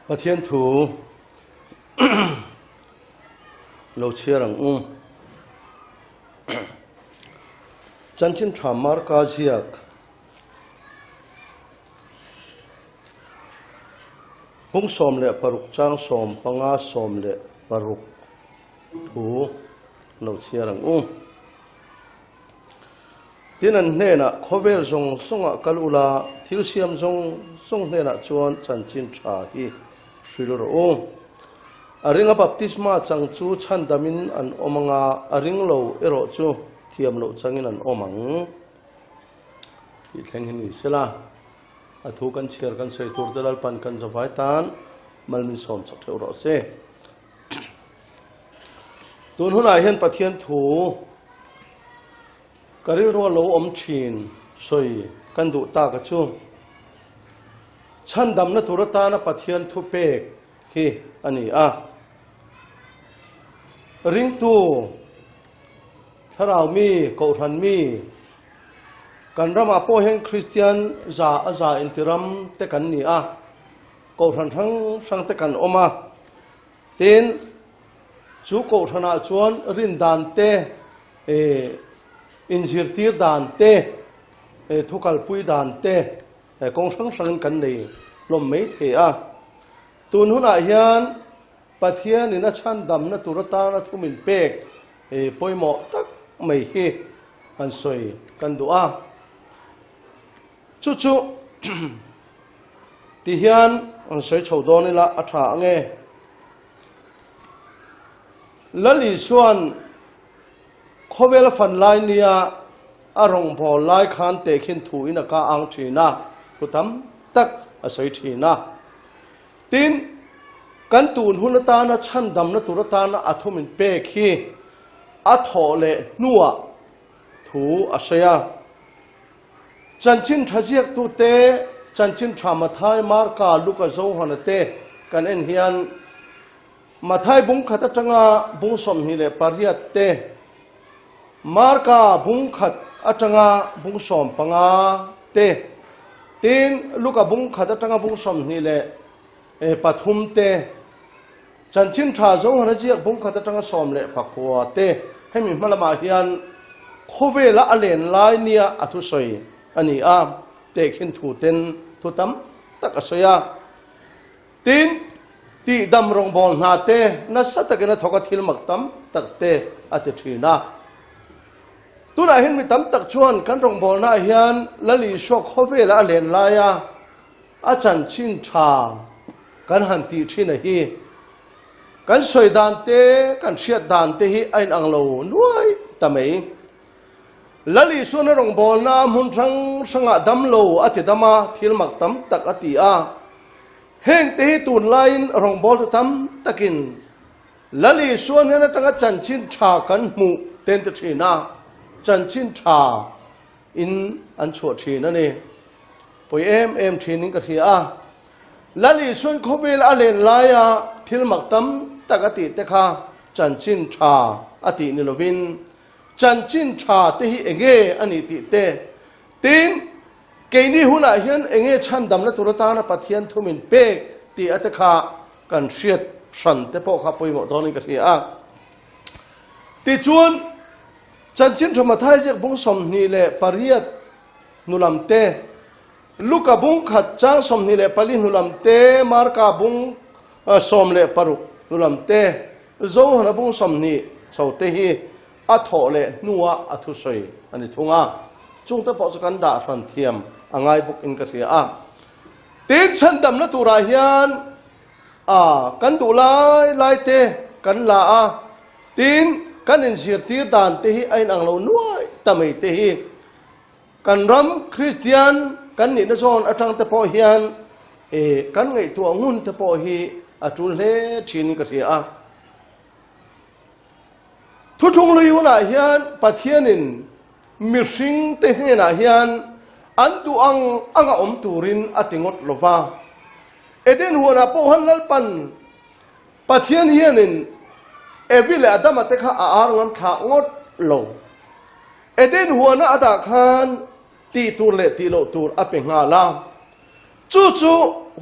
Pathian thu lo chia rang chanchin thamar ka ziak hung som le paruk chang som panga som le paruk thu lo chia rang tinan hena khovel zong songa kalula thilsiam zong song hena chuan chanchin tha hi shriloro aringa baptisma changchu chandamin an omanga aringlo ero chu thiamlo changin an omang i thlenghin sela athu kan chiar kan sei tur dalal pan kan zawai tan malmin som chak theu se tun hunai hian pathian thu kari ro lo om thin soi kan du ta ka chu chandam na turata na pathian thu pek hi ani a ring tu tharau mi ko than mi kan rama po heng christian za aza intiram te kan ni a ko than thang sang te kan oma tin chu ko thana chuan rin dan te injir tir dan te thukal pui dan te kong sang sang kan nei lom mei the a tun huna hian pathian ina chandam na turata na thumin pek poimo tak mai hi an soi kan du'a chu chu ti hian an soi chodon ila atha nge lali suan khovel fan lai nia arong bol lai khan te khin thu ina ka ang thina putam tak asoi thina tin kan tun hunata na chandam na turata na athumin pe khi athole nuwa thu asaya chanchin thajiak tu te chanchin thamathai marka luka zo hanate kan en hian mathai bung khata tanga bung som hi le pariat te marka bung khat atanga bung som panga te tin luka bung khata tanga bung som hi le pathum te chanchin tha zo hana jiak bung khata tanga som le pakwa te hemi malama hian khovela alen lai nia athu soi ani a te khin thu ten thu tam tak asoya tin ti dam rong bol na te na satakena thoka thil maktam tak te ati thina tuna hin mi tam tak chuan kan rong bol na hian lali shok khovela alen laia a chanchin tha kan han ti thina hi kan soi dan te kan hriat dan te hi ain anglo nuai tamei lali suan rong bol na mun thang sanga damlo ati dama thil mak tam tak ati a heng te hi tun lain rong bol tam takin lali suan hena tanga chanchin tha kan mu ten te thina chanchin tha in an chho thina ne poi em thinin ka hi a lali suan khobel alen laia thil mak tam takati te kha chanchin tha ati ni lovin chanchin tha te hi enge ani ti te tin keini huna hian enge chandam na turata na pathian thumin pe ti atakha kan hriat san te po kha poimo donin ka thia ti chuan chanchin thamathai jek bung som ni le pariat nulam te luka bung khat chang som ni le pali nulam te marka bung som le paruk nulam te zo hana bung som ni chote hi athole nuwa athu soi ani thunga chungta po kan da ran thiam angai buk in ka ria a tin chandam na tura hian kan du lai te kan la a tin kan in sir tir dan te hi ain anglo nuai tamei te hi kan ram christian kan ni na zon atang te po hian kan ngai tu ngun te po hi atul le thin ka ria a thu thung lui huna hian pathianin mirhing te hena hian an tu anga om turin atingot lova eden huana po hanal pan pathian hianin evile adama te kha ar ngon kha ngot lo eden huana ada khan ti tur le ti lo tur ape nga la chu chu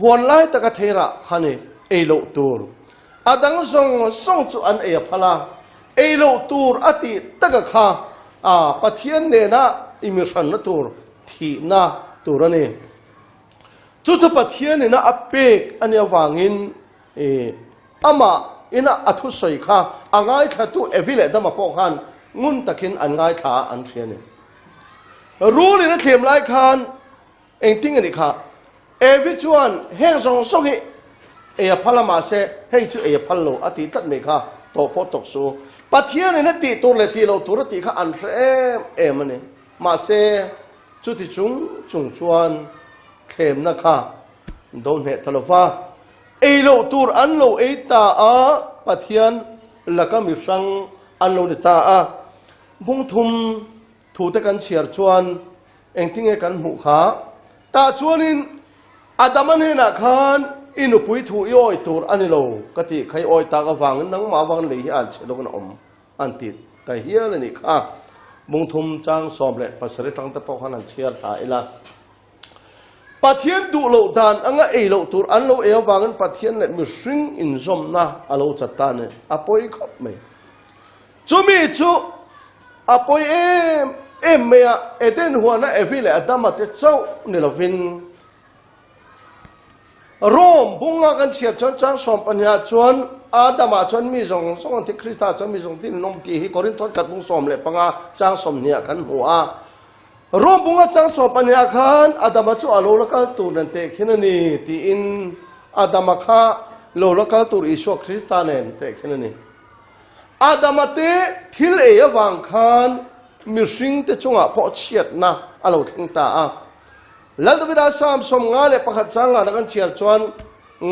huan lai taka thera khani เอโลตูร์อาดังส่งจุอันเอพลาเอโลตูร์อติตะกะข้าปะเทียนเนนะอิมิชันนะตูร์ทีนะตูร์นี่จุดปะเทียนเนนะอเปกอันนี้วางินอามาอินะอัทุสอยข้าอ่างไอข้าตูเอวิเลดมาพอกันงุนตะกินอันไงข้าอันเทียนนี่รู้เลยนะเข็มไล่คันเองติ้งอันนี้ค่ะเอวิจวนแห่งสองสกิเอพลมาเซให้ชื่อเอพลโลอติตัดนี่ค่ะโตพอตกสูปัจเจียนนี่ตีตัวเลตีเราตัวตีค่ะอันเอมันนี่มาเซจุดที่จุงชวนเข็มนะคะโดนเหตุทะเลฟ้าเอโลตัวอันโลเอตาปัจเจียนแล้วก็มีสังอันโลดิตาบุ้งทุมถูกตะกันเฉียดชวนเองทิ้งให้กันหูขาตาชวนินอาดามันเห็นขันอินุปุยถูย่อยตัวอันนี้โลกติใครอ้อยตากฟังนังมาวังเลยอันเชลกันอันติดแต่เฮียเลยนี่ค่ะบุงทุมจางสอบเลยภาษาทางตะปอกนันเชียร์ตายละปัจเจียนดูโลดานอังเอโลตัวอันโลเอวังปัจเจียนเลยมีสิ่งอินซอมนะอันโลจัดตาเนี่ยอปอยขบไม่จูมีจูอปอยเมียเดินหัวนะฟิเลอดามาเตเจ้าเนี่ยเราฟินโรมบุงกันเชียร์จนจังสมปัญญาชวนอาดามาชวนมีส่งที่คริสต์ชวนมีส่งที่นมตีฮิกอรินทอนกัดบุงสมเลยปังอาจังสมเนี่ยกันหัวโรมบุงจังสมปัญญาขันอาดามาชูอาโลละกัลตูนันเตขินนี่ที่อินอาดามาข้าโลละกัลตูอิสวคริสต์เนนเตขินนี่อาดามาเตทิลเอวังขันมีสิ่งที่จงอ่ะพอเชียดนะอาโลขิงตาแล้วดาวิดาสามสมงานเลยประคับจังอ่ะนักเชียร์ชวน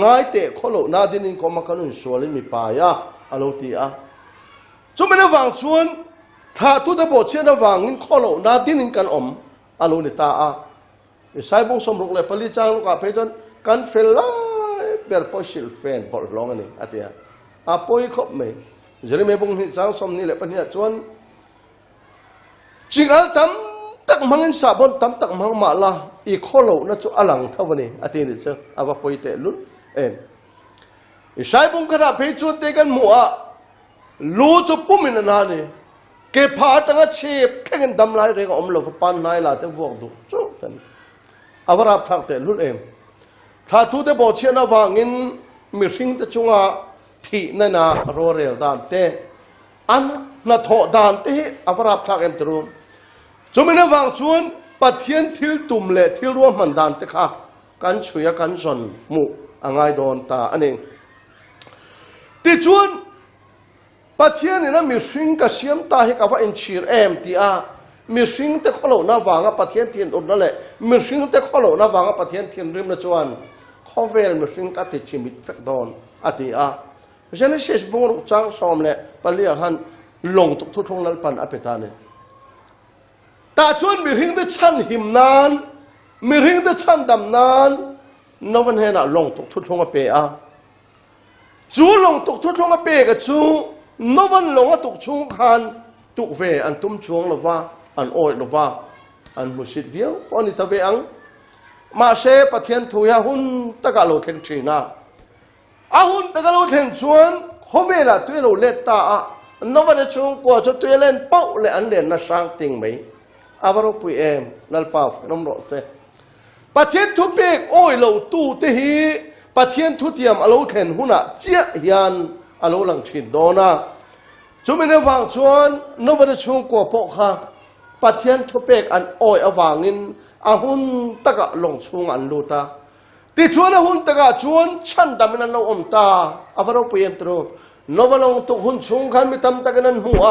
ง่ายเตะขลุ่นาดินินก็มากันอุ่นสวนมีป่ายอาโลตีจุดไม่ได้ฟังชวนถ้าทุกท่านบอกเชื่อได้ฟังนินขลุ่นาดินินกันอาโลนิตาใช้บุ้งสมรุกเลยผลิตจังลูกอาเพจนกันเฟลล่าเปิดพอชิลเฟนพอร้องอันนี้อาทิตย์ปอยครบไหมจะได้ไม่บุ้งหิจังสมนี่แหละปัญญาชวนจริงแล้วทำตักมังสาบนทำตักมังมาละอีกข้อโลนั่นจะอลังเท่าวันนี้อาทิตย์นี้เจ้าอาว่าปอยเตลุนใช้บุ้งกระดาษเพจเตกันมัวรู้จะปุ่มมินนานี่เก็บผ้าตั้งเชียบแค่กันดำลายเรื่องอมหลบปันนายละจะพวกดูจุดนั้นอาว่ารับทางเตลุนถ้าทุกท่านบอกเชื่อนะว่างินมีสิ่งที่จงอาที่นั่นนะรอเรียลดานเตอันนัทโหดานเตอาว่ารับทางตรุมจงไม่ได้ฟังชวนปัจเจียนทิลตุ่มเละทิลรวมมันดานเตค่ะกันช่วยกันสนมุอ่างไอโดนตาอันเองติชวนปัจเจียนนี่นะมีสิ่งกับเสียมตาให้กับว่าอินชีร์ตีมีสิ่งแต่ข้อโลน่าฟังกับปัจเจียนเทียนอุดนั่นแหละมีสิ่งแต่ข้อโลน่าฟังกับปัจเจียนเทียนริมนะชวนข้อเวรมีสิ่งกับติดชิมิตเฟกดอนเพราะฉะนั้นเชสบุงรุจังสอมเลยปลีหันลงทุกทงนั้นปันอภิธานี่ตาชวนมีสิ่งที่ชั้นหิมนานมีสิ่งที่ชั้นดำนานนวันเห็นลงทุกทงอเปจูลงทุกทงอเปกับจูนวันลงทุกช่วงคันทุกเวอันตุ้มช่วงละว่าอันโอยละว่าอันมุสิดเดียวอันนี้ทวีอังมาเชปะเทียนทุยาหุ่นตะกะโลเทนชีนาหุ่นตะกะโลเทนชวนเขาเวลาตัวเราเล็ดตานวันช่วงกว่าจะตัวเล่นเป้าเลยอันเด่นน่ะสร้างติงไหมอาบารุปุยนัลปาฟน้ำรอเสปะเทียนทุเปกโอยเราตู้เตหีปะเทียนทุเทียมอโลเข็นหุ่นเจียยันอโลหลังชินโดนาจุไม่ได้ฟังชวนนวันช่วงกว่าพกค่ะปะเทียนทุเปกอันโอยอวางินหุ่นตะกะลงช่วงอันลูตาติชวนหุ่นตะกะชวนฉันดำนันเราอมตาอาบารุปุยตรูนวันลงตุหุ่นช่วงคันมีตั้มตะกันนันหัว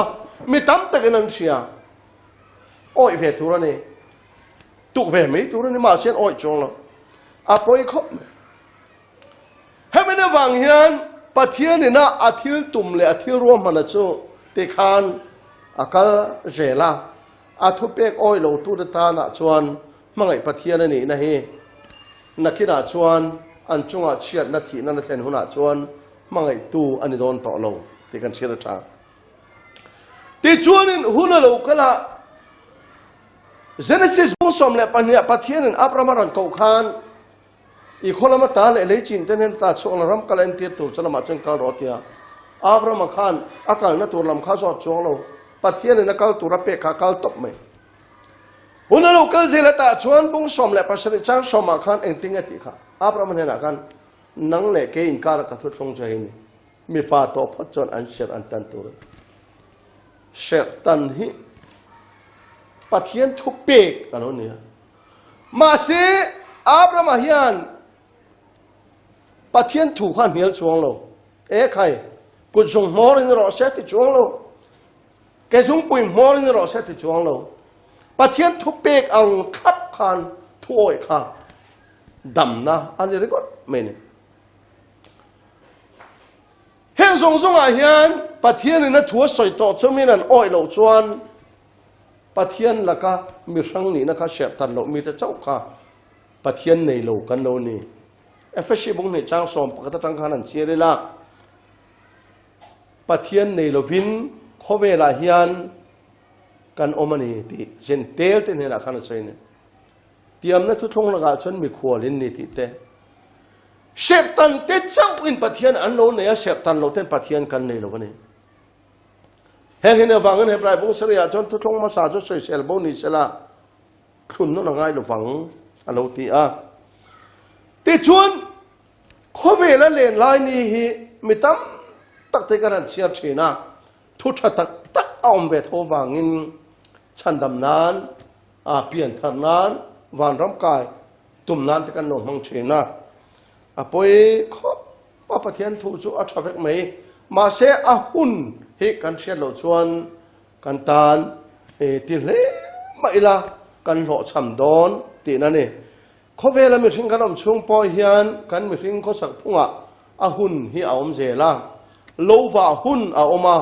มีตั้มตะกันนันเชียโอ้ยเวทุระนี่ตุกเวไม่ทุระนี่มาเสียนโอ้ยจงละปอยคบให้ไม่ได้ฟังเฮียนปะเทียนนี่นะอาทิลตุ่มเลยอาทิลรวมมันนะจูติคานอากาเจล่าอาทุเปกโอ้ยเราตุระตานะชวนมังไอปะเทียนนี่นะเฮนักขีดาชวนอันจงอาเชียดนาทีนั่นเทนหุนชวนมังไอตูอันนี้โดนต่อเราติกันเชียดชาติชวนนี่หุนเราก็ละGenesis บุษมเลยปัญญาปะเทียนอับรามันเก่าขาน อีกคนละมาตาเลยจีนเต้นเห็นตาช่วงละรำกาลเตียตัวจะละมาจนการรอเตียอาบรามาขันอากาศนั่นตัวลำข้าสอดช่วงเราปัทเทียนนักการตัวรับเปกการตบไหมบุญเราเกิดเสละตาชวนบุ้งสมและปัสริจังสมมาขันเองติงติค่ะอาบรามันเห็นอาการนังเล่เกอินการกระทุดลงใจนี่มีฟ้าตบพัดจนอันเชิดอันตันตัวเชิดตันฮิปัทเทียนทุบเปกกันโน่นเนี่ยมาเสียอาบรามาฮิยันปัทเทียนถูกขันเหนียวช่วงเราใครกุศลมอรินรอเสติช่วงเราแกส่งปุ่ยมอรินรอเสติช่วงเราปัทเทียนทุบเปกอังคับขันถ้วยข้าดำนะอันนี้เรียกว่าไม่เนี่ยเห็นส่งอาเฮียนปัทเทียนนี่นะถั่วใส่ต่อจะมีนั่นอ้อยเหลาจวนปัทเทียนละก็มีสังนี่นะคะเสียตันเรามีแต่เจ้าค่ะปัทเทียนในเหลากันโลนี่เฟชบุงในจ้างสอมปกติตั้งขนาดเชียร์ละปัทเทียนในเหลาวินข้อเวลาเฮียนกันอมันนี่ที่เจนเตลที่นี่ละขนาดใช่เนี่ยเตรียมนั่นทุกทงละกันจนมีขวลินนี่ที่เตเสียตันเตเจ้าอินปัทเทียนอันโน้นเนี่ยเสียตันเราเต้นปัทเทียนกันในเหลาวันนี้เห็นเนี่ยฟังกันเห็นปลายบุงเสียจนทุกทงมาสาจุดเสียบุงนี่เสละคุณนั่นง่ายเราฟังอันเราตีติดชวนข้อเวลาเล่นลายนี้มิตรตักเตกันเชียร์เชนะทุกชาติตักเอาเวทวางินชันดำนานเปลี่ยนทางนั้นวันร่ำกายตุ่มนั้นตะกันหนุ่มมังเชนะไปข้อป้าปะเทียนถูกจู่อัศวินไม่มาเสียหุ่นเฮกันเชียร์เราชวนกันตานติเล่ไม่ละกันหล่อช้ำดอนตีนั่นเองข้อเวลามีสิ่งกันช่วงปอยเฮียนกันมีสิ่งเขาสักพุ่งหุ่นที่เอาเจล่าโลวาหุ่นเอามา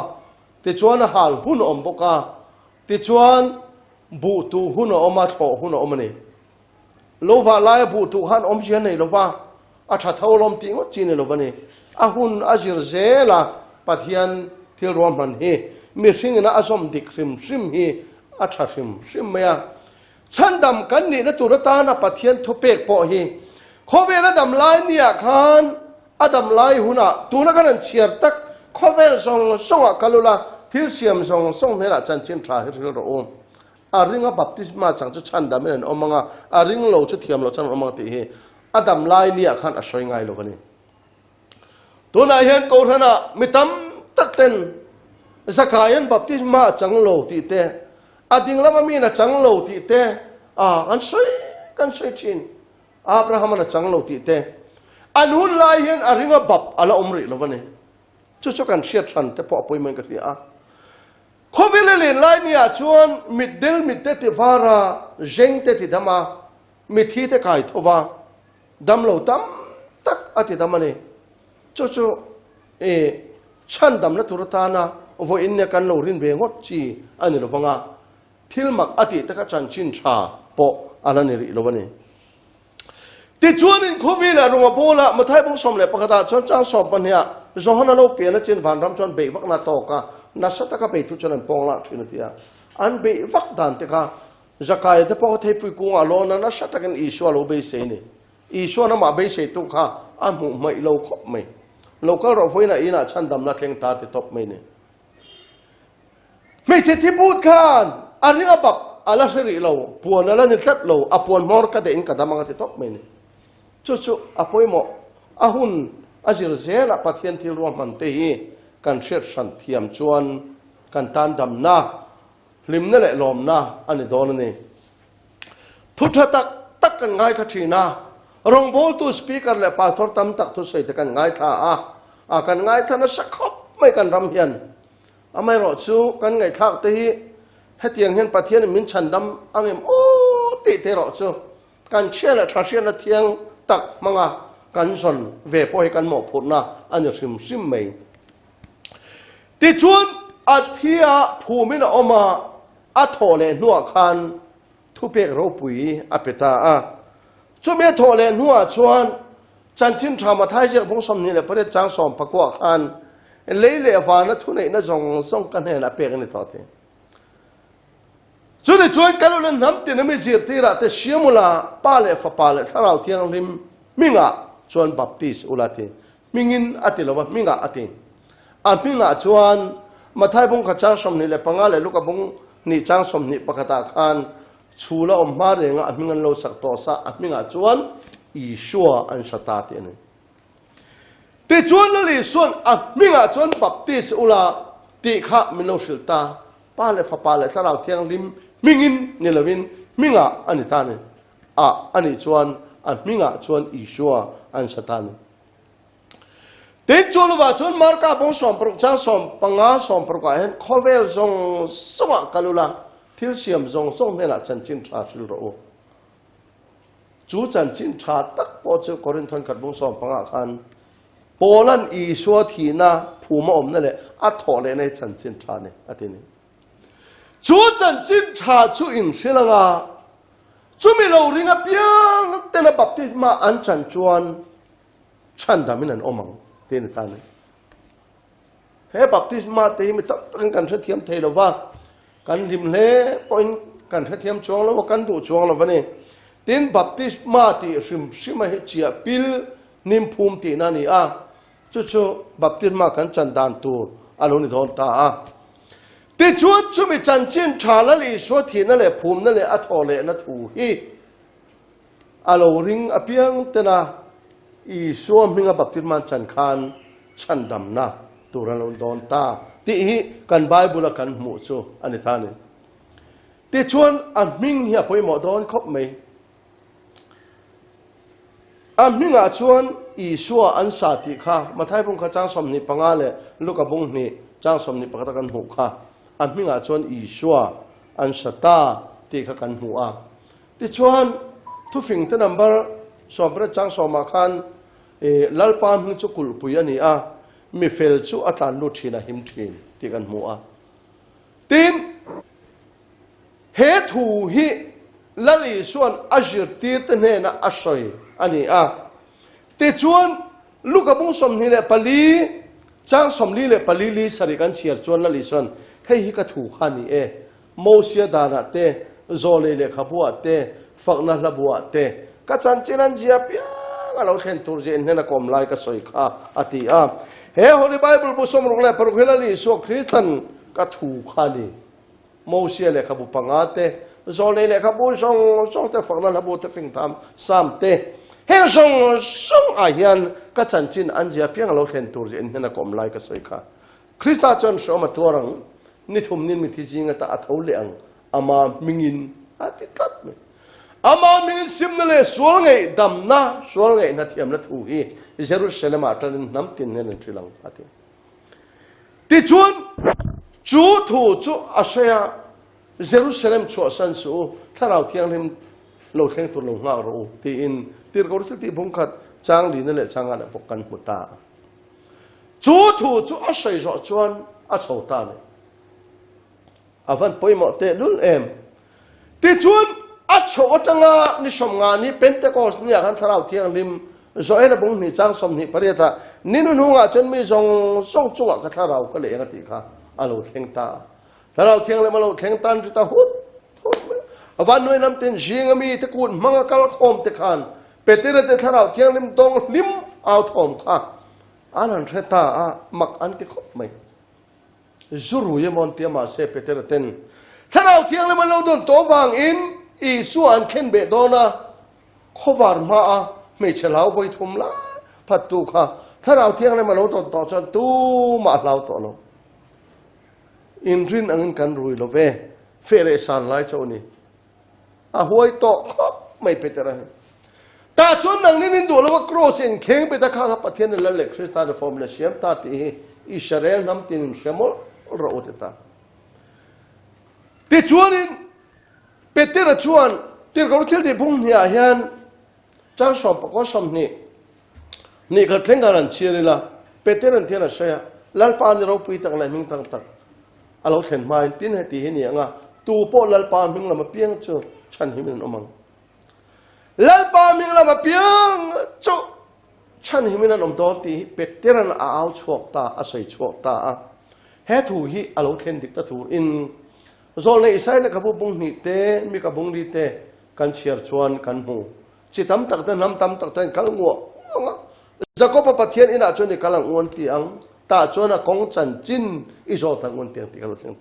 ติดชวนหาหุ่นอมปกาติดชวนบูตูหุ่นเอามาโถหุ่นเอามาเนี่ยโลวาลายบูตูหันอมเชียนเนี่ยโลวาถ้าเท่าลมติงก็จีนเนี่ยโลวาเนี่ยหุ่นอาจิรเจล่าปัทเฮียนที่รวมมันเฮมีสิ่งนั้นอาสมดิกซิมเฮถ้าซิมเมียฉันดำกันนี่นะตุรตานะปัทเทียนทุเปกปอฮีข้อเวลาดำลายเนี่ยขันดำลายหุ่นตัวนักนั้นเชียร์ตักข้อเวลาส่งกัลลุละที่เสียมส่งเนี่ยละจันชินทราฮิริโรโอมริงบัพติสมาจังจะฉันดำเนี่ยอมังริงเราจะเทียมเราจังอมังติเฮดำลายเนี่ยขันสวยงามเลยวันนี้ตัวนายเห็นกูท่านะมิตรตักเต็นสักการยันบัพติสมาจังเราติเตดิ่งแล้วมันมีนะจังโลติเตกันสวยชินอับราฮัมนะจังโลติเตหุ่นลายเห็นริงบับอะไรอมริแล้ววันนี้จุกันเชียร์ชันแต่พอปุยมันก็ที่ข้อเวลาเล่นลายเนี่ยชวนมิดเดลมิดเตติฟาราเจงเตติดมามิทีเตกายทว่าดำโลตัมตักอติดมาเนี่ยจุฉันดำนัทุรตานะว่าอินเนี่ยกันโลรินเวงดจีอันนี้เราฟังทิลมักอติตะกัจันชินชาปออันนั้นนี่รู้วันนี้ติดชวนอินโควิดเรามาโบละมาไทยบุ้งสมเลยปกติชนจ้างสอบปัญญาจงหันเราเปลี่ยนจินฝันรำจนเบวักนาโตกะนัสตะกะเบทุจนันปองละทีนี้อันเบวักดันติกะจะกายแต่พอเทปุยกุ้งอโลนันัสตะกันอิชัวโลเบเซนี่อิชัวนั่นมาเบเซตุกะอันมุไม่โลคบไม่โลก็เราไฟน่ะอินะฉันดำนักเข่งตาติตบไม่เนี่ยไม่ใช่ที่พูดกันอันนี้ก็แบบอะไรสิเราปวนอะไรนี่คัดเราปวนมอร์กัดเองกัดมังติดตบไม่เนี่ยจู่ป่วยหมอหุ่นอาจิรเซลปัทเทียนที่รวมมันเตยกันเชื่อสันเทียมชวนกันตานดำนาลิมนั่นแหละลมนาอันนี้โดนนี่ทุกตักกันง่ายขัดชีนารองโบลตูสปีกเกอร์และปาทอร์ตั้มตักทุกสิ่งกันง่ายท่ากันง่ายท่านั้นสักครบไม่กันรำเฮียนไม่รอสู้กันง่ายท่าเตยให้เตียงเห็นปัทเทียนมินชันดำอังเอ็มโอ้ตีเตรอสู้กันเชื่อและทราเชื่อและเทียงตักมังกันสนเวปอยกันหมกผลนะอันนี้ซิมไม่ติดชวนอาทิยาภูมินออกมาอัทโเลนัวคันทุเปกรูปุยอภิตาช่วยเมทโเลนัวชวนจันทินทรามาไทยเจ้าพงสมนี่แหละประเดี๋ยวจางสอมพักว่าคันเลี้ยเลี้ยฟ้านะทุนนี่นะส่งกันให้ละเปกนี่ต่อเถอะช่วยกันแล้วน้ำตีนไม่เสียทีละแต่เชื่อมุลาป้าเล่ฟ้าป้าเล่ถ้าเราเที่ยงริม มิงะชวนบัพติสอุลาติมิงินอติลวะมิงะอติมิงะชวนมาไทยบุงขจางสมนิเลปังอาเลลูกบุงนี่จางสมนิปกตาคันชูละอมมาเรงะมิงันโลสักโตสะมิงะชวนอีชัวอันสตาตินี่ติชวนนั่นเลยส่วนมิงะชวนบัพติสอุลาติขะมิโลสิลตาปาเลฟปาเลถ้าเราเที่ยงริมมิงินนี่ละวินมิงะอันนี้ท่านอันนี้ชวนมิงะชวนอีชัวอันสตานี่ติดชวนว่าชวนมาร์กาบงสอมปรุจางสอมปังอาสอมปรุกาเห็นข้อเวลทรงสวะกัลุละทิลเสียมทรงเนี่ยละจันจินทราชิลโรจูจันจินทราตักพอเจ้ากอรินทอนขัดบงสอมปังอาคันโปลันอีชัวทีน่าผู้มาอมนั่นแหละอัดถอเลยในจันจินทราเนี่ยอันนี้จูจันจินทราจูอินเชลังอาจูมีเราเรื่องเปียงแต่ละบัพติศมาอันจันจวนฉันทำให้นั่นอมังเทนตานี่เฮ้บัพติศมาเตยไม่ต้องการเทียมเทลว่ากันริมเล่ปอยกันเทียมช่วงแล้วว่ากันดูช่วงแล้ววันนี้เต็นบัพติศมาตีชิมให้เจียปิลนิมภูมิตีนั่นนี่จู่บัพติศมากันจันดานตัวอารมณ์นี่โดนตาติดชวนจุมิจันจินชาละลีสวดทีนั่นแหละภูมินั่นแหละอัฐอเลนัทูฮีอาโลริงอเปียงเตนะอีสวมมิงบัพติศมาจันคานฉันดำนะตัวเราโดนตาที่ฮีกันไบเบิลกันหมู่ซูอันนี้ท่านี่ติดชวนมิงเฮียพอยหมอโดนครบไหมมิงชวนอีสวอันสาติค่ะมาไทยพุ่งขจางสมนิปังอาเลลูกกับบุงนี่จางสมนิปกตะกันหูค่ะมิงชวนอีสวอันสตาติขกันหัวติดชวนทุฟิงเตนัมเบอร์สอบประจางสมมาคันลัลปามหิงจุกุลปุยนี่มีเฟลชูอัตานลุทินะหิมทินที่กันหัวตินเฮทูฮิลัลีส่วนอัจฉริตเนนะอัศยอันนี้ติดชวนลูกกับบุ้งสมนี่แหละปลีจางสมลีแหละปลีลีสริกันเชียร์ชวนลัลีส่วนให้ฮิกะถูกขันนี่โมเสียดานะเตโซเลเลขบัวเตฝักนัลบัวเตกัจจันจินันเจียบยังเราเห็นตัวเจนเนี่ยนะกอมไลก็สวยข้าอติเฮ้ฮอลิไบเบิลบุษมรุกเลยปรุกเฮลัลีสวคริสตันก็ถูกขันนี่โมเสียเลขบัวปังอาเตโซเลเลขบัวส่งเตฝักนัลบัวเตฟิงทำสามเตเฮ้ส่งอาเฮียนกัจจันจินอันเจียบยังเราเห็นตัวเจนเนี่ยนะกอมไลก็สวยข้าคริสต์จันทร์สมตัวรังนี่ทุ่มนินมิที่จริงก็ตาอัฐเอาเลี้ยงอามามิงินติดตัดเลยอามามิงินซิมนั่นเลยสวลไงดำนะสวลไงนัดเทียมนัดหูฮีเยรูซาเล็มอัตรินน้ำตินเนี่ยนั่นที่หลังอาทิตย์ที่ชวนจูถูจูอาศัยเยรูซาเล็มชัวสันสูถ้าเราเที่ยงเล่มเราแข่งตัวลงมาเราที่อินที่เรารู้สึกที่ผมขัดจางดีนั่นแหละจางอะไรปกันหัวตาจูถูจูอาศัยจวนอาศัยตาเนี่ยวันปอยหมดเตลุลที่ชวนอัจฉริจังนิสมงานนี้เป็นแต่ก็เนี่ยกันทาราวเที่ยงริมโซเอลบุงนี่จางสมนี่ปริยตานี่นุ่นหัวจนมีส่งจังกับทาราวก็เลยกันทีค่ะอาลูเข่งตาทาราวเที่ยงเลยมาลูเข่งตาจุดตาหุดวันนู้นน้ำเต็นจิงมีตะกุนมังกรคอมตะขันเป็ดเตระเตทาราวเที่ยงริมตรงริมเอาทอมค่ะอันนั้นเทตามักอันติคบไหมจูรุยมอนเตียมาเซเปเตอร์เทนถ้าเราเที่ยงเลยมันเราโดนตัววางอินอีส่วนเข็นเบดอนะขวารมาไม่เชลาวไปทุ่มละพัดตุค่ะถ้าเราเที่ยงเลยมันเราโดนต่อจนตู้มาเราต่อเราอินรินอังกันรุยเราเว้เฟรสันไลเจ้านี่หัวโตครับไม่เป็นอะไรแต่ส่วนหนึ่งนี่ดูแล้วว่าโกรธเสียงเข่งไปตะข้ากับประเทศนั่นแหละคริสต์ในฟอร์มเลเซียมตาตีอิสราเอลน้ำตินเชมอลเราอุตตาที่ชวนเป็ดเตอร์ชวนที่เขาเที่ยวที่พุ่งเนี่ยเห็นจ้างสอบก็สมนี่ก็เท่งกันเชียร์ละเป็ดเตอร์เที่ยวเสียลัลปานเราปีตั้งอะไรมิ่งตั้งเราเห็นมาตินให้ตีเนี่ยงะตูโปลัลปานมิ่งเรามาเปียงจู่ฉันหิมินอมังลัลปานมิ่งเรามาเปียงจู่ฉันหิมินันอมตัวตีเป็ดเตอร์เอาชวกตาอาศัยชวกตาเฮทูฮีเราเห็นดิกตาทูอินโซนในอิสราเอลกับบุงนี่เตมีกับบุงดีเตกันเชียร์ชวนกันหู จิตทำตักแต่น้ำทำตักแต่กัลงัวจะก็ปะเทียนอินาจนในกัลงวนตีอังตาจนกงจันจินอิโจตังวนตีอังตีกัลเทียน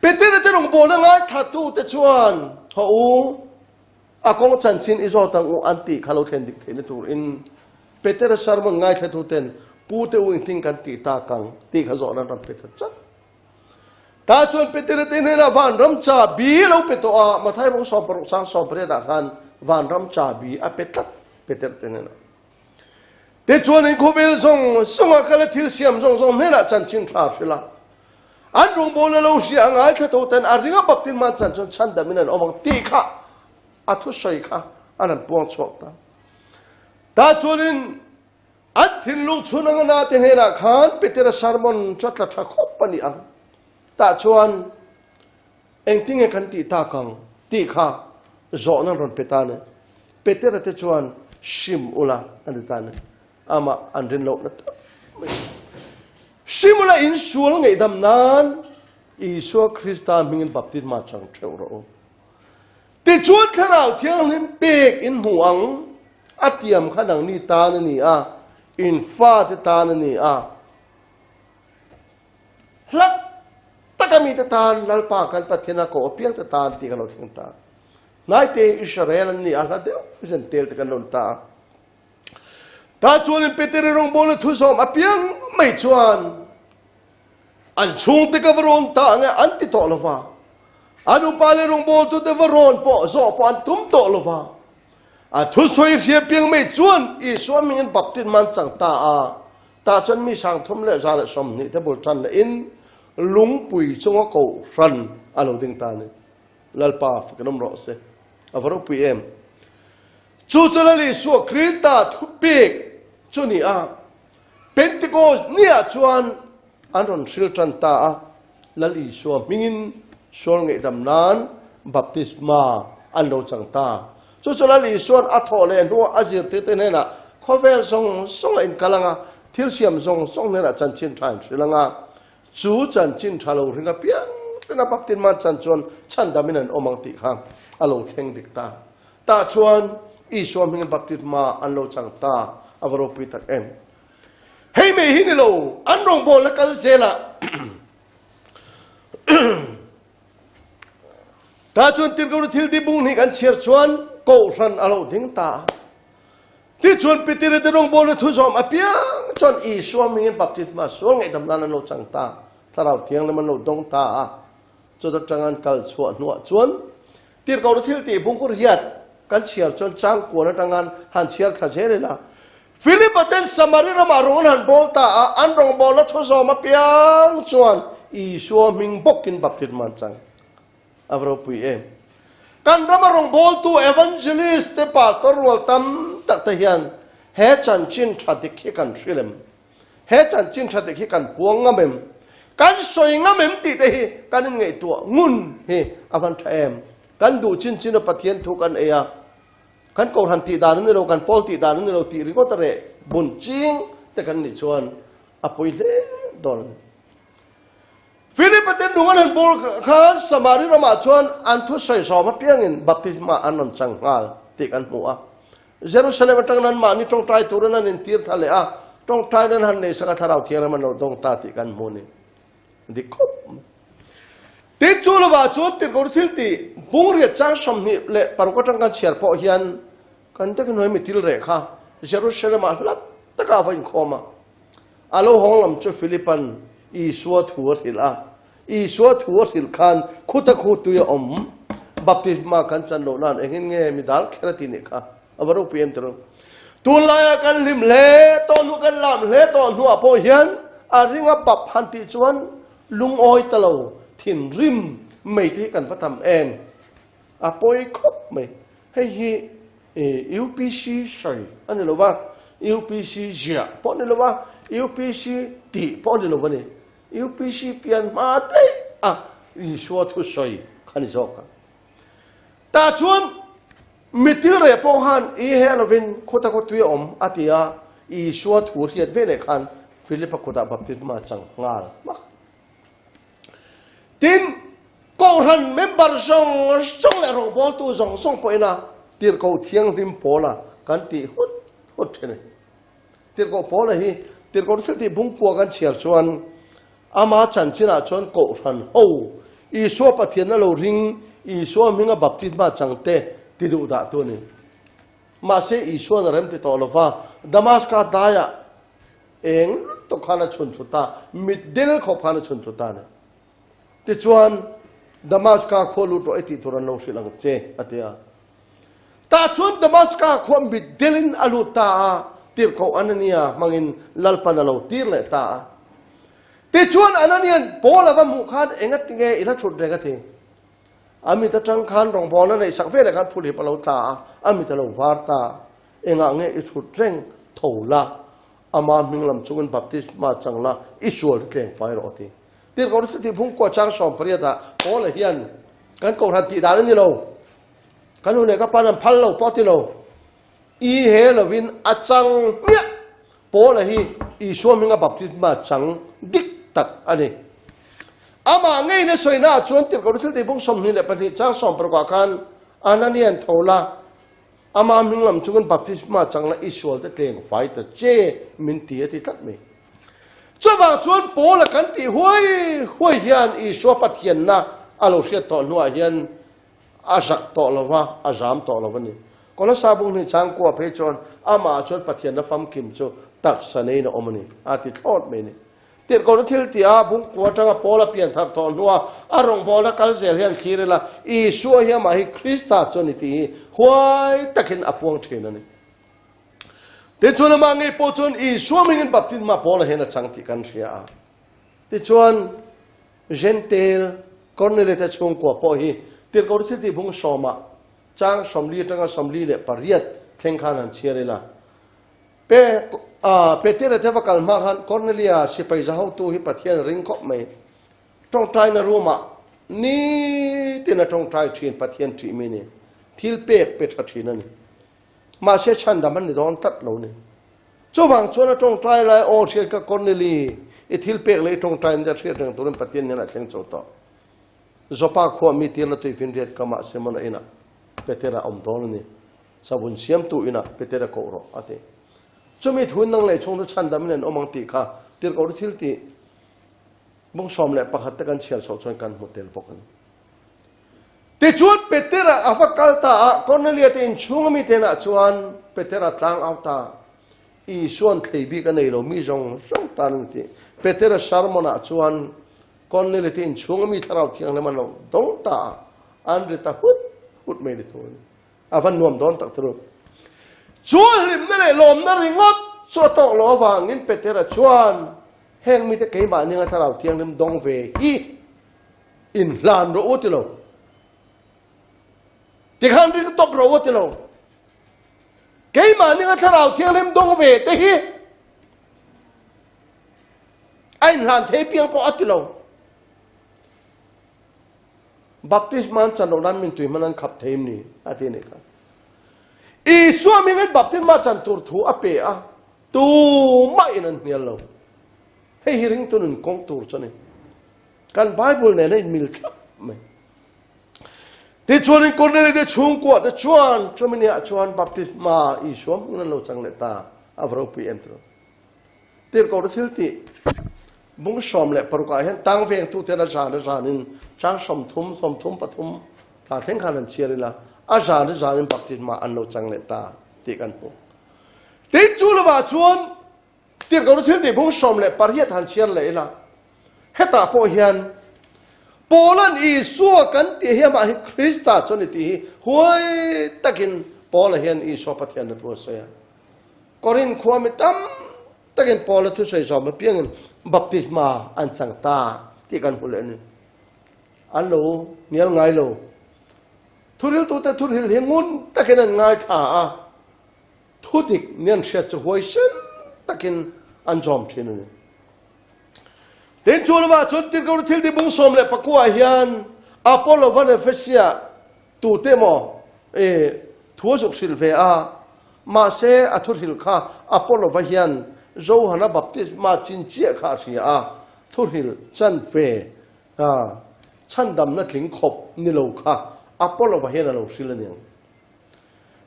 เป็นที่ที่หลวงปู่นั่งทัดทูเตชวนเขากงจันจินอิโจตังอันตีกัลเทียนดิเทนตูอินเป็นที่สารมันง่ายทัดทูเทนปูเตวิ่งทิ้งกันตีตากังตีขจรนั้นเป็นทัดตาจนเป็นที่ที่นี่นะวันรำชาบีเราเป็นตัวมาไทยมุสลิมปรุษสังสมเปรตอาการวันรำชาบีเป็นทัดเป็นที่ที่นี่นะแต่ชวนในคูเวลส่งกันละทิลเซียมส่งเนี่ยนะจันจินทราฟิลาอันหลวงปู่เราเสียงง่ายทัดทูเทนอาริงบับตินมันจันจนฉันดามินันอมังตีค่ะอัทุชัยค่ะอันนั้นปวงชกตาชวนอัดทินลูกชวนงานาเตเหระขานเปเตระสารมอนจัดละทักขบปนิอังตาชวนเองทิ้งกันตีตากังตีข้าโจนันรอนเปตาเนี่ยเปเตระเตชวนชิมอุลาอันนี้ตาเนี่ยอามาอันเรนโลนัตชิมอุลาอินชัวร์ไงดำนานอิสวาคริสต์มิงบัพติศมาจังเทวโรติชวนข้าเราเที่ยงลิ้นเปกอินห่วงอัตยมขนังนี่ตานี่อินฟ้าที่ตานี่ลักตะกมีตาลัลปากันปัจเจนะโกเปียงตาตีกันเราทิ้งตานายเตอิสราเอลนี่อะไรเดียวพิเศษเตลตะกันลงตาชวนเป็นเตระรงบอลทุสอมอเปียงไม่ชวนอันช่วงตะกันวรอนตาเนี่ยอันติโตลฟ้าอันอุปาเลรงบอลตุเตวรอนปอโซปอันตุ้มโตลฟ้าทุสอยเสียเพียงไม่ชวนอีสวามิงบัพติศมันจังตาจนมีสังทมเลจาเลสมนี่ถ้าบุตรจันอินลุงปุยจงก็รันอาลูดิงตานี่ลัลปาฟกันนมรอเสอฟรุปุยเอ็มจูจลลิสวคริตาทุบปีกจุนี่เป็นติโกเนี่ยชวนอันรอนสิลจันตาลัลลิสวมิงสวงเงดำนานบัพติศมาอันโลจังตาจู่ๆแล้วลิส่วนอัฐเลนหัวอาเจียติดเนี่ยนะเขาเวลส่งอินกาลังทิลเซียมส่งเนี่ยนะจันจินทานสิลังจู่จันจินทาลูริงกับเปียงแต่นับตินมาจันจวนฉันดามินันอมังติขังอโลเข่งดิกตาชวนอีสวามิงบัพติศมาอันโลจังตาอวโรปิตักเอ็มเฮ้ยไม่หินโลอันรองบอลและกันเซล่ะตาชวนติดกับทิลดิบุงนี่กันเชียร์ชวนโกรันอาลูดิงตาที่ชวนไปติดในตรงบนทุสอมอเปียงจนอีสวามิงบัพติศมาสวงไอ้ดำนานโลจังตาถ้าเราเที่ยงแล้วมันโลดงตาจนจังงันกัลชวนหัวชวนติดกับทิลตีบุงกุริยัดกันเชียร์จนจังกวนจังงันหันเชียร์ข้าเจริญละฟิลิปปินส์สมาริรามารุนหันบอลตาอันรองบอลทุสอมอเปียงชวนอีสวามิงบกินบัพติศมาจังอเวอร์ปุยเอกันรำมารงบอลตัวเอวานเจลิสต์ปาสตอร์วอลตัมตักเทียนเฮจันจินชัดดิคิกันฟิลมเฮจันจินชัดดิคิกันพวงงามมกันสวยงามมติเตะกันไงตัวงุนเฮอวันเทมกันดูจินจินปะเทียนทุกันเอียกันโกหันตีดานนี่เรากันพอลตีดานนี่เราตีริโกตะเรบุญจิงแต่กันนี่ชวนอภัยเลดอนฟิลิปปินส์ดูงั้นบอลข้าสมาริรามาชวนอันทุสอยสอมาเพียงอินบัพติศมาอันนั้นจังงาติกันหัวเยรูซาเล็มตั้งนั้นมานี่ตรงใจตัวนั้นอินทีร์ทะเลตรงใจนั้นหันเนี่ยสักท่าเราเที่ยงมันเราตรงตาติกันหัวนี่ดิคบติดจูลว่าจูติดกุศิลตีบุ้งเรียจ้างสมนิเละปรากฏจังกันเชียร์พอเฮียนกันจะกันหน่วยมิติลเรค่ะเยรูซาเล็มลัดตะกาฟันคอมาอาโลห้องลำจุฟิลิปปินส์อีสวดหัวสิลาอีสวดหัวสิลคันคุตะคุตุยอมบัพติศมากันจันโนนันเองเงี้ยมิดาลแค่ทีนี้ค่ะอวรุปเอ็มตรงตุลายกันลิมเล่ตอนหัวกันลำเล่ตอนหัวพอเฮียนอาริงว่าปับพันติจวนลุงอ้อยตะโลถิ่นริมไม่ที่กันฟัดทำเองปอยคบไม่ให้ฮียูพีซีใส่อันนี้เราว่ายูพีซีเจียพอนี่เราว่ายูพีซีตีพอนี่เราว่านี่ยูพีซีเปลี่ยนมาได้อีสวดทุสอยขันจอกตาชวนมิติเรปหันอีเฮลวินคุตะคุตุยอมอาทิยาอีสวดหัวเหียดเวเลขันฟิลิปคุตะบัพติศมาจังงาลมักทินกองหันเมมเบอร์ส่งและรองบอลตัวส่งไปนะ ตีร์เขาเที่ยงริมโพล่ะกันตีหุดเช่นตีร์เขาโพล่ะฮีตีร์เขาสิ่งที่บุ้งปัวกันเฉียดชวนอามาจันชินาชวนโกรันโอ้อีสัวปะเทียนนั่นเราริงอีสัวมิงบับติดมาจังเตติดูดาตัวนี้มาเสียอีสัวนั่นเริ่มติดต่อละฟ้าดามัสกาดายะเองตกขานชนสุดตามิดเดิลขบขานชนสุดตาเนี่ยติดชวนดามัสกาขวลุตัวไอติตัวนั้นลงสิลังเจอเดียตาชวนดามัสกาขวมิดเดิลินอลุตาตีร์เขาอันนี้มังอินลัลปันเราตีร์เลยตาติดชวนอันนี้โพลว่ามุขานเองก็ติงเกอิรัชุดเรงก็ทิ้งอามิตรจังคันรองพอนั่นในสักเวลกันผู้เลี้ยงเราตาอามิตรเราวาร์ตาเองอ่างเงอิชุดเร่งถูละอามามิงลำจุกันบัพติศมาจังละอิชัวร์เก่งไฟรอทีที่เราสิ่งที่พุ่งกว่าจังสอมปริยตาโอ้เลยยันกันกอรันติดานี่เรากันหุ่นเนี่ยก็ปานพัลเราปอติเราอีเฮลวินอาจังเนี่ยโป้เลยฮีอิชัวร์มิงบัพติศมาจังดิกตักอันนี้อามาไงเนี่ยสวยน่าชวนที่เราสิ่งที่พุ่งสมนี่แหละปฏิจังสอมประกอบกันอันนั้นเนี่ยถูละอามามิงลำจุกันบัพติศมาจังละอิสวลจะเก่งไฟแต่เจมินตีที่ตัดไม่จนบางชวนโป้ละกันที่ห้วยเฮียนอิสวปะเทียนนะอาลูเชียต่อนัวเฮียนอาจักต่อละวะอาจามต่อละวันนี้ก็แล้วซาบุงนี่ช่างกว่าเพจอนอามาชวนปะเทียนนะฟัมคิมโจตักสนัยนะอมนี่อาทิตย์ทอดไม่นี่เติร์ก็รู้ที่ที่อาบุงกว่าจังโป้ละเปลี่ยนทัดต่อนัวอารมณ์โป้ละกันเสียเฮียนคีร์ละอิสวเฮียมาให้คริสต์จนนี่ที่ห้วยตะกินอภวงเทนนี่แต่ชวนมาไงโป้ชวนอิสวมิงบัพติศมาโป้ละเห็นจังที่กันเสียแต่ชวนเจนเทลก่อนนี่เลยแต่ชวนกว่าโป้ฮีเติร์ก็รู้ที่บุงสอมาจังสมลีจังสมลีเลยปริยัดแข่งขันเชียร์ละเป้เตอร์เทวกัลมาฮันคอร์เนลียสิไปจะเอาตัวฮิปัทยันริงก็ไม่ต้องใจนรูมานี่ที่นั่นต้องใจทีนปัทยันทีมีนี่ทิลเป๊กเป็ดทีนั่นมาเสียชันดามันนี่โดนตัดเราเนี่ยจู่บางชวนต้องใจเลยโอเชียกับคอร์เนลีอีทิลเป๊กเลยต้องใจนี่จะเสียถึงตัวนั้นปัทยันนี่นะเชิงโจต่อจบปากขวามีที่ละตัวฟินเรียดกามาเสมันเองนะเปเตระอมโตนี่สาบุญเสียมตัวอินะเปเตระโกรออาทิจะมีทุนนั่งเลยชงทุชันดำเนินอมังติค่ะตีร์กอรุทิลตีบุ้งสอมเลยประคัตกันเชียร์สอดชนกันหมดเดลปกันติจวนเปเตระอาฟักกัลตาคนนั่นเลียตินช่วงมีเทน่ะชวนเปเตระตั้งเอาตาอีส่วนที่บีกันในเรามีจงตาหนึ่งทีเปเตระชาร์มน่ะชวนคนนั่นเลียตินช่วงมีทาราวที่ยังเลยมันเราดงตาอันเดตาหุดไม่ได้ตัวอาฟันนวมโดนตักตรุชวนริมนั่นเลยลมนั่นริงงดสวดตกล้อฟังนินเป็ดเทระชวนแห้งมีแต่เกี่ยบานยังถ้าเราเที่ยงริมดงเวฮีอินลานรู้ติโลที่ขันริก็ตกรู้ติโลเกี่ยบานยังถ้าเราเที่ยงริมดงเวแต่ฮีไอ้ลานเทปียงพอติโลบัพติศมันจันโดนันมินตุยมันนั่งขับเทมนี่อาทิตย์นี้ครับอีสวามิเงินบัพติศมาจันตูร์ทูอเปะตูไม่นั่นเนี่ยเราให้ฮิริงตัวนึงกงตูร์ชนี่การไบเบิลเนี่ยได้มิลครับไหมที่ชวนคนเนี่ยได้ช่วงกว่าแต่ชวนมิเนี่ยชวนบัพติศมาอีสวามิเงินเราจังเลยตาอัฟโรปีเอ็นต์ที่เราได้สิลติบุ้งสอมเลยปรากฏเห็นตั้งเวียงทุกเทระจานินช่างสมทุมปฐุมถ้าเท่งขันเชียร์ละอาจารย์บัพติศมาอันเราจังเลยตาที่กันพงติดจูลว่าชวนที่เราได้สิลติบุ้งสอมเลยปริยัติหันเชียร์เลยละเฮตาโพเฮียนโปลันอีสัวกันที่เฮียมาคริสต์จนที่ห้วยตะกินโปลันเฮียนอีสัวปฏิญาณตัวเสียกอรินความไม่ตั้มตะกินโปลันทุกสิ่งสมเพียงบัพติศมาอันจังตาที่กันพูดเลยนี่อันโลเนี่ยไงโลทุเรียนตัวแต่ทุเรียนเลี้ยงงุนตะกินง่ายท่าทุติกเนี่ยเสียจะหวยเส้นตะกินอันจอมชินนี่เดินชวนว่าชวนที่เขาที่ที่บุ้งสมเลยปะกัวเฮียนอพอลโลวันเฟเซียตูเตมอทัวสุกสิลเวอามาเซอทุริลข้าอพอลโลวันเฮียนโจฮันบัพติศมาจินเจียข้าเสียทุริลจันเฟชันดำนัดลิงขบนิโลข้าอพอลโลวันเฮียนเราสิลเนี่ย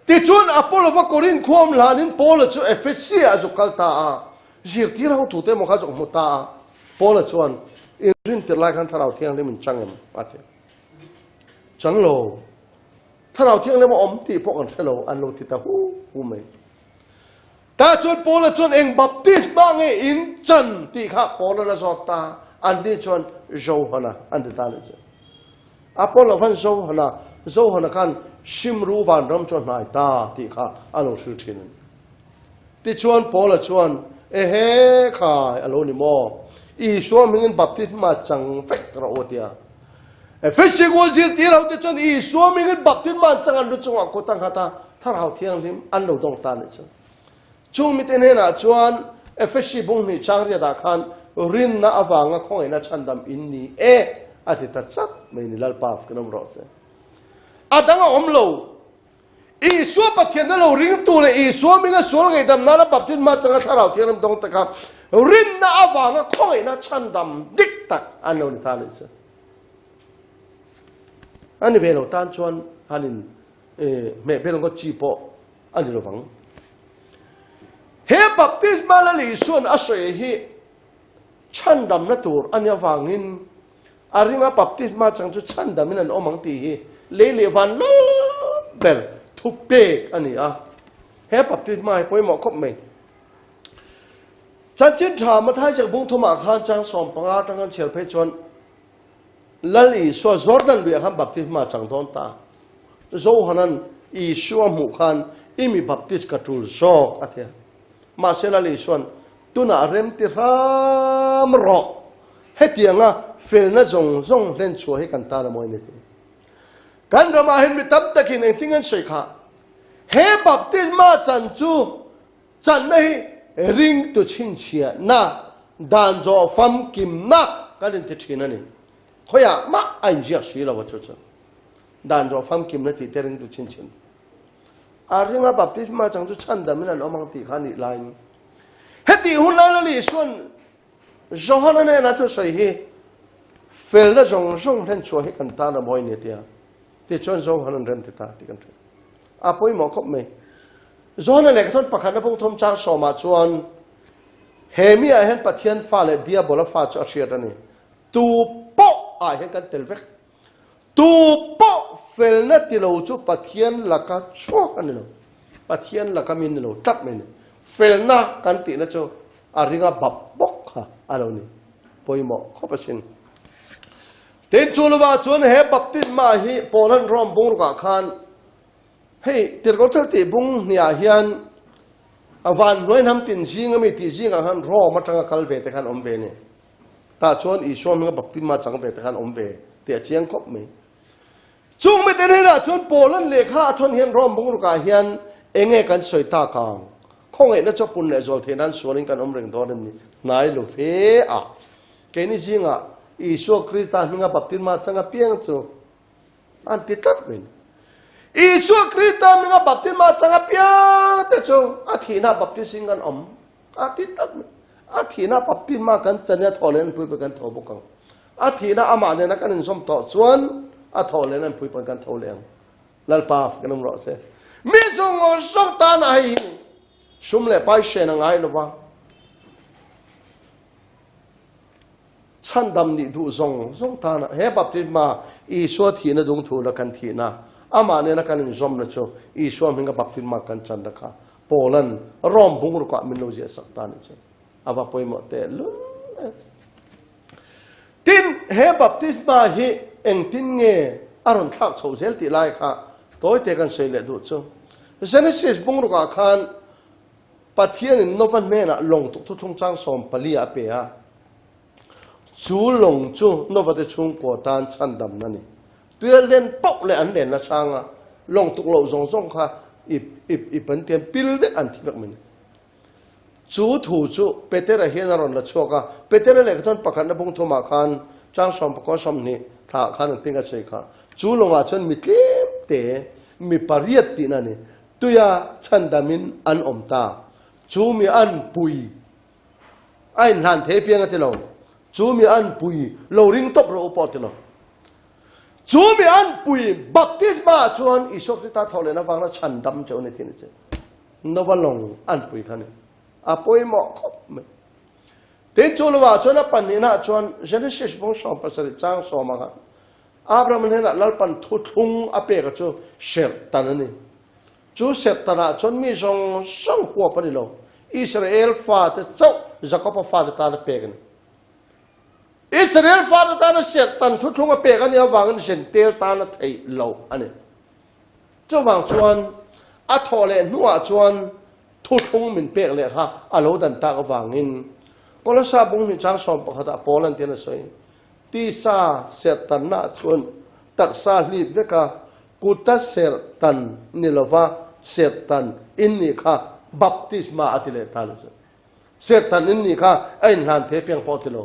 ti chuan Apollo va Corin khom lanin Paul chu Ephesia azukalta a zir ti rau tu te mo kha jok muta Paul chuan in tir lai khan tharau thiang le min changem ate changlo tharau thiang le mo om ti pok an thelo an lo ti ta hu mai ta chuan Paul chuan eng baptist ba nge in chan ti kha Paul la zota an di chuan Johana an de ta le Apollo van Johana kan simru van ram chuan nai ta ti kha alo thil thin ti chuan Paul chuan he kha alo ni mo I so mingin baptist ma chang fek ra otia Ephesia go zir ti rau ti chuan I so mingin baptist ma chang an lu chunga ko tang khata thar hau thiang lim an lo dong ta ni chu chung mi ten he na chuan Ephesia bung ni chang ria da khan rin na awanga khoi na chandam in ni ati ta chat mai ni lal paf kanom ro se adanga omlo I so pathian na lo ring tu le I so minga sol ngai dam na la baptist ma changa tharau thiam dong ta ka rin na awanga khoi na chandam dik tak an lo ni ta le se ani ve lo tan chuan hanin me be lo ko chi po ani lo wang he baptist ma la li suan asoi hi chandam na tur anya wangin aringa baptist ma chang chu chandam in an omang ti hi le van lo bel thupe ani a he baptist ma poi mo khop mai chan chin tha ma thai chak bung thuma khan chang som panga tang chel phe chon lali so Jordan lu ham baptist ma chang thon ta zo hanan I shuam mu khan imi baptist ka tul so athia ma selali son tuna rem ti ram ro hetianga felna zong len chu he kan ta na moi ni kan rama hin mi tam takin eng tingan sei kha he baptist ma chan chu chan nei ring to chin chia na dan zo fam kim na kan ti thin ani khoya ma ai jia shi la wa chu chu dan zo fam kim na ti te ring to chin chin aringa baptist ma chang chu chan da min an omang ti khani line heti hun la li suan Johana ne na tu sai hi fel na zong len chu he kan ta na moi ni tia ti chon Johana rem ti ta ti kan a poi mo khop me Johana le thon pakhan na pung thom chang so ma chuan hemi a hen pathian fa le dia bola fa cha ria ta ni tu po a hen kan tel vek tu po fel na ti lo chu pathian la ka chu kan lo pathian la ka min lo tap me ni fel na kan ti na chu aringa bap bok ha alo ni poimo khopasin ten chulwa chun he baptist ma hi polan rom bung ka khan hey tirgo chalti bung nia hian awan noin ham tin jinga mi ti jinga han ro matanga kalve te khan ombe ni ta chon I som nga baptist ma chang be te khan ombe te chiang khop me chung me te na chun polan lekha thon hian rom bung ka hian enge kan soi ta kang không ai nó cho bùn lệ rồi thì nan xuống đến căn ông rình đó nên nãy lúc phê à cái này gì ngạ Isu Krista mình gặp tin mà chẳng gặp piang chú anh tít cắt mình Isu Krista mình gặp tin mà chẳng gặp piang thế chú à thì na gặp tin sinh gan om à tít cắt mình à thì na gặp tin mà cần chân nhát thò lên phui cần thò bốc căng à thì na ama nên na cần xóm tọ chuan à thò lên phui cần thò lên lal pa cái nông rõ sẽ mi sung ngô sung ta này sum le pai she na ngai lo ba chan dam ni du zong ta na he baptist ma I so thi na dung thu la kan thi na ama ne na kan zom na cho I so minga baptist ma kan chan da kha polan rom bung ru ka min lo je sak ta ni che aba poi mo te lu tin he baptist ma hi eng tin nge aron thak chho zel ti lai kha toy te kan sei le du cho Genesis bung ru ka khan pathian in novan mena long tu thung chang som palia pe ha chu long chu novate chung ko tan chan dam nani tuel len pok le an len na changa long tuk lo zong kha i pan tian pil de an thibak min chu thu chu petera henaron la choka petera le thon pakhan na bung thoma khan chang som ko som ni tha khan tinga chei kha chu longa chen mi tlem te mi pariat ti nani tuya chan damin an omta chú mi ăn bùi anh hàn thế piang cái lo chú mi ăn bùi lâu ring tóc rồi bỏ thế lo จูมีอันปุยบัพติศมาชวนอิสุกที่ตาทอเลนะฟังแล้วฉันดำเจ้าในที่นี้เจ้านวลงอันปุยขันนี่อาปุยหมอกไม่เต็นจูลว่าชวนปันนี่นะชวนเจเนซิสบงสองภาษาจ้างสองมากันอับราฮัมเนี่ยลัลปันทุทุงอเปกจูเสตตันนี่จูเสตตันชวนมีสองหัวปนิโลอิสราเอลฟาดเจ้าจักรพรรดิฟาดตาเปกันอิสราเอลฟาดตาเสตตันทุทุงอเปกันเนี่ยวางเส้นเตลตาไทยโลอันนี้เจ้าวางชวนอัทโอเลนัวชวนทุทุงมินเปกเลยค่ะอโลดันตากวางอินก็ละซาบุงนี่จ้างสอนปกติโปแลนด์เทนสวยที่ซาเสตันน่าชวนตักซาลีบเวกากุตัสเสตันนิลวาเสตันอินนี่ค่ะบัพติศมาอธิเลตาลุเสตันอินนี่ค่ะไอ้หลานเทเพียงพอติโล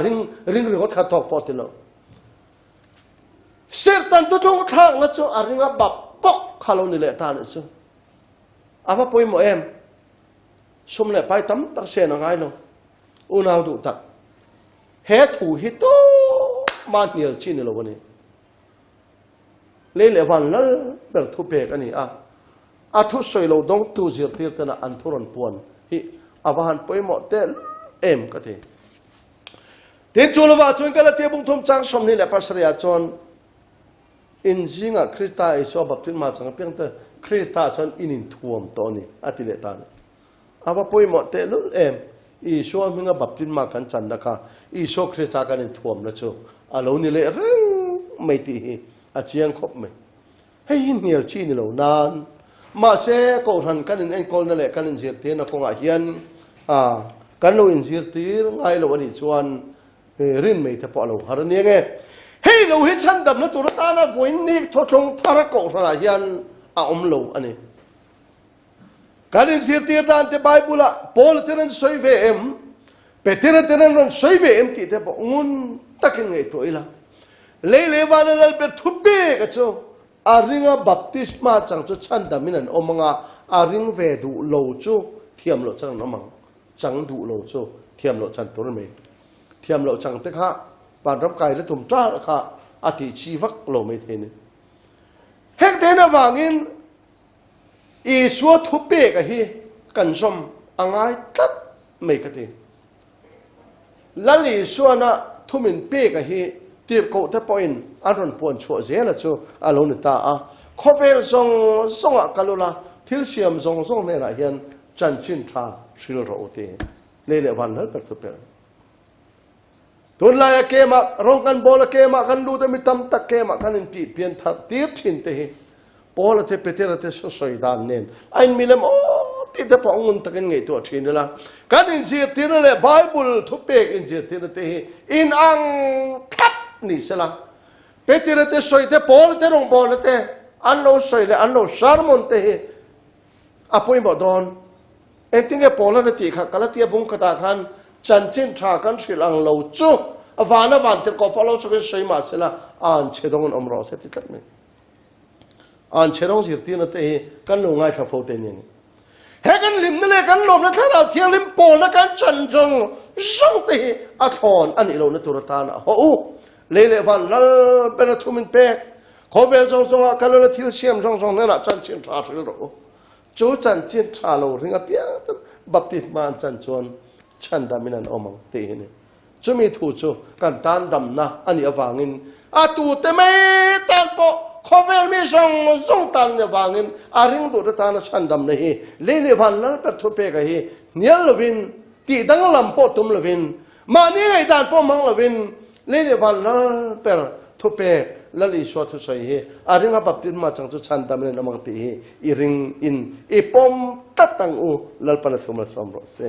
ริงก็ขัดตอกพอติโลเสตันทุกๆข้างแล้วจ้าริงก็บับปอกขลุ่นนี่เลตาลุจ้าอาว่าป่วยหมอเอ็มสมเด็จไปตั้มตักเสนอะไรลงอุณาดูตักเฮถูฮิโตมาเนียลชินนี่ละวันนี้เลี้ยวันนั้นแบบทุเปกันนี่ทุสวยเราต้องตูจิรติร์ตนะอันทุรนปวนฮิอาบานป่วยหมดเตลเอ็มก็ทีเดี๋ยวจูลว่าชวนกันละเทียบุงทุ่มจังสมนี่แหละภาษาอยจวนอินจิงคริสต์ไอชอบแบบที่มาจังเพียงแต่คริสต์ชนอินินทวมตัวนี้อธิเลตานอาบป่วยหมดเตลเอ็มอีชัวมึงแบบที่มากันจันนะคะอีชัวคริสต์กันอินทวมนะจูอาลูนี่เลยเร่งไม่ตีอาเจียงครบไหมให้ยินเนียลชีนี่เรานานมาเสกอรันกันอินคนนั่นแหละกันอินเสียตีนะคงอาเฮียนกันเราอินเสียตีไงเราวันนี้ชวนรินไม่ถ้าพอเราหาเรื่องนี้ไงให้เราเห็นฉันดำนะตัวตานะวันนี้ทศงทารกอรันอาเฮียนอมเราอันนี้การอินเสียตีด้านที่ไบเบิลละพอลเทนันสวยเวมเปเทนันเทนันรันสวยเวมที่เทปงุนตักยังไงตัวอีละเลวันนั้นเราเป็นทุบเบกจ้าอาริงาบัพติศมาจังจุฉันดามินันอมังอาริงเวดูโลจูเทียมโลจังน้ำมังจังดูโลจูเทียมโลจันตัวนี้เทียมโลจังเตค่ะปานรับไก่และตุ่มจ้าค่ะอธิชีวักโลไม่เทนี่เฮกเดน่ะวางินอีสัวทุบเบกะฮีกันสมอ่างไอตัดไม่กระติลัลีสัวน่ะทุมินเบกะฮีที่เขาถ้าพอยน์อารมณ์ปวนชัวเสียละชัวอารมณ์ตาคอฟเฟลส่งกัลลุละทิลเซียมส่งเนี่ยนะเห็นจันชินทราชิลโรเตเล่วันนั้นเป็นตัวเป็นตุนลายเกมาร้องกันบอลเกมากันดูแต่ไม่ทำตะเกมากันอินปีเปลี่ยนทัดตีทินเตะบอลเตะเปเตอร์เตะสวยดานเน้นไอ้มิเลมโอ้ที่จะพองเงินตะกันไงตัวทินนี่ละกันอินเสียทินนั่นแหละไบเบิลทุบเปกอินเสียทินเตะอินอังทับนี่สิละเปเตอร์เตะสวยเตะบอลเตะลงบอลเตะอันโลสวยเลยอันโลชาร์มอนเตะอาปุยบอกดอนเอ็งทิ้งแค่บอลนั่นตีค่ะกันแล้วเทียบุ้งกระดาคันจันจินทรากันสิลังโลจูวานวันเตะก็พอเราสุดสวยมาสิละอ่านเชดงอมรอเสร็จกันไหมอ่านเชดงสิทีนั่นเตะกันลงง่ายขับโฟเตนี่เฮกันลิมนั่นเลยกันลมแล้วถ้าเราเที่ยวลิมโปแล้วกันจันจงส่งเตะอัทอนอันนี้เราในตุรตานะโอ้เลวันนั่นเป็นทุมินเปกขอเวลส่งกันแล้วทิลเซียมส่งนั่นแหละจันจินทราสิลโรจูจันจินทราโลถึงกับเปียบัพติศมาจันจวนฉันดามินันอมังเตนี่จะมีถูกจูกันตานดำนะอันนี้ฟังอินตูเตไม่ตันปอขอเวลมีส่งตันเนี่ยฟังอินริงดูตานะฉันดำเนี่ยเลวันนั้นเป็นทุเปกเฮเนียลวินตีดังลำปอตุมลวินมาเนี่ยไอ้ดานปอมังลวินเลวันนั้นเป็นทุเปกแล้วอีสวดทุสัยเฮริงกับบัพติศมาจังจุฉันดำเนี่ยนมังตีเฮอีริงอินอีปอมตัดตังอูแล้วปนัดสมรสมรส